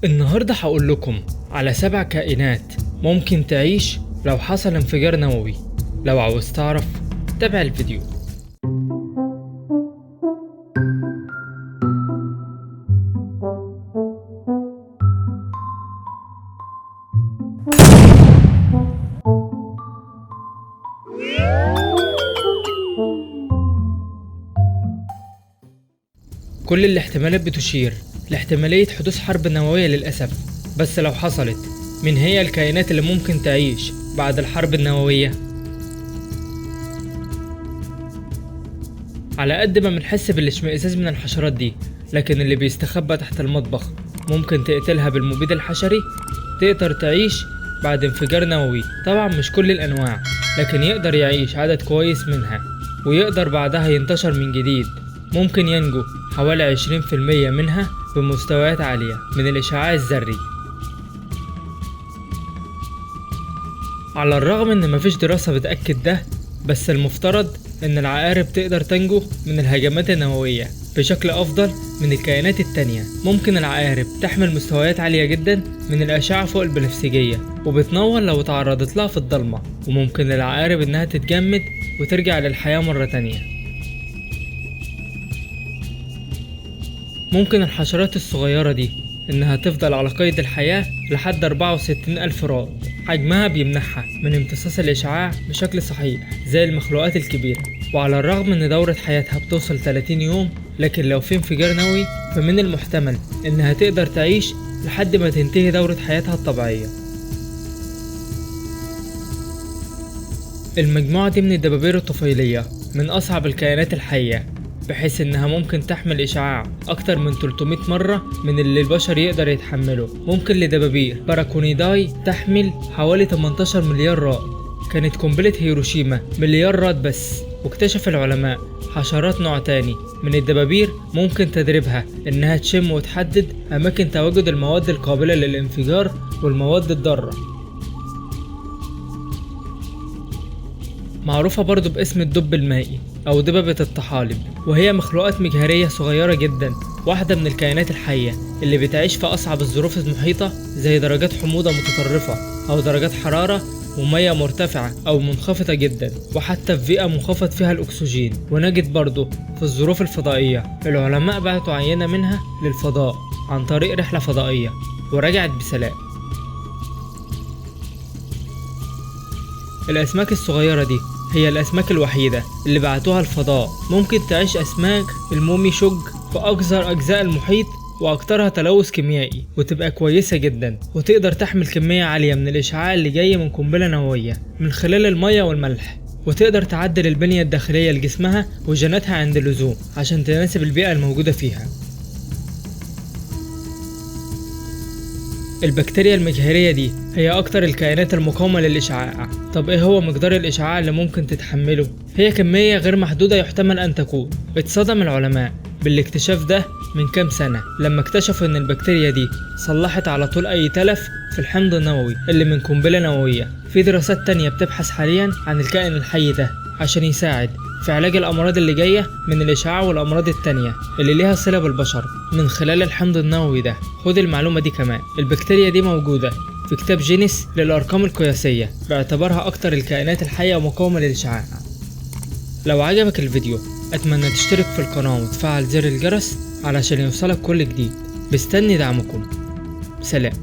النهاردة هقول لكم على 7 كائنات ممكن تعيش لو حصل انفجار نووي. لو عاوز تعرف تابع الفيديو. كل الاحتمالات بتشير لاحتمالية حدوث حرب نووية للأسف، بس لو حصلت من هي الكائنات اللي ممكن تعيش بعد الحرب النووية؟ على قد ما بنحس بالاشمئزاز من الحشرات دي، لكن اللي بيستخبى تحت المطبخ ممكن تقتلها بالمبيد الحشري تقدر تعيش بعد انفجار نووي. طبعا مش كل الأنواع، لكن يقدر يعيش عدد كويس منها ويقدر بعدها ينتشر من جديد. ممكن ينجو حوالي 20% منها بمستويات عالية من الإشعاع الذري. على الرغم ان مفيش دراسة بتأكد ده، بس المفترض ان العقارب تقدر تنجو من الهجمات النووية بشكل افضل من الكائنات التانية. ممكن العقارب تحمل مستويات عالية جدا من الاشعة فوق البنفسجية وبتنور لو تعرضت لها في الضلمة، وممكن للعقارب انها تتجمد وترجع للحياة مرة تانية. ممكن الحشرات الصغيرة دي انها تفضل على قيد الحياة لحد 64,000 راد. حجمها بيمنعها من امتصاص الاشعاع بشكل صحيح زي المخلوقات الكبيرة، وعلى الرغم ان دورة حياتها بتوصل 30 يوم، لكن لو في انفجار نووي فمن المحتمل انها تقدر تعيش لحد ما تنتهي دورة حياتها الطبيعية. المجموعة دي من الدبابير الطفيلية من اصعب الكائنات الحية، بحيث انها ممكن تحمل اشعاع اكتر من 300 مرة من اللي البشر يقدر يتحمله. ممكن لدبابير باراكونيداي تحمل حوالي 18 مليار راد. كانت قنبلة هيروشيما مليار راد بس، واكتشف العلماء حشرات نوع تاني من الدبابير ممكن تدريبها انها تشم وتحدد اماكن تواجد المواد القابلة للانفجار والمواد الضارة. معروفة برضو باسم الدب المائي أو دببة الطحالب، وهي مخلوقات مجهرية صغيرة جدا، واحدة من الكائنات الحية اللي بتعيش في أصعب الظروف المحيطة زي درجات حموضة متطرفة أو درجات حرارة ومية مرتفعة أو منخفضة جدا، وحتى في بيئة منخفض فيها الأكسجين. ونجد برضو في الظروف الفضائية العلماء بعتوا عينة منها للفضاء عن طريق رحلة فضائية ورجعت بسلام. الأسماك الصغيرة دي هي الأسماك الوحيدة اللي بعتوها الفضاء. ممكن تعيش أسماك المومي شوج في أكثر أجزاء المحيط وأكثرها تلوث كيميائي، وتبقى كويسة جدا وتقدر تحمل كمية عالية من الإشعاع اللي جاي من قنبلة نووية من خلال المية والملح، وتقدر تعدل البنية الداخلية لجسمها وجيناتها عند اللزوم عشان تناسب البيئة الموجودة فيها. البكتيريا المجهرية دي هي أكتر الكائنات المقاومة للإشعاع. طب إيه هو مقدار الإشعاع اللي ممكن تتحمله؟ هي كمية غير محدودة يحتمل أن تكون. اتصدم العلماء بالاكتشاف ده من كام سنة لما اكتشفوا إن البكتيريا دي صلحت على طول أي تلف في الحمض النووي اللي من قنبلة نووية. في دراسات تانية بتبحث حاليا عن الكائن الحي ده عشان يساعد في علاج الأمراض اللي جاية من الإشعاع والأمراض التانية اللي ليها صلة بالبشر من خلال الحمض النووي ده. خد المعلومة دي كمان، البكتيريا دي موجودة في كتاب جينيس للأرقام القياسية باعتبارها أكتر الكائنات الحية ومقاومة للإشعاع. لو عجبك الفيديو أتمنى تشترك في القناة وتفعل زر الجرس علشان يوصلك كل جديد. مستني دعمكم. سلام.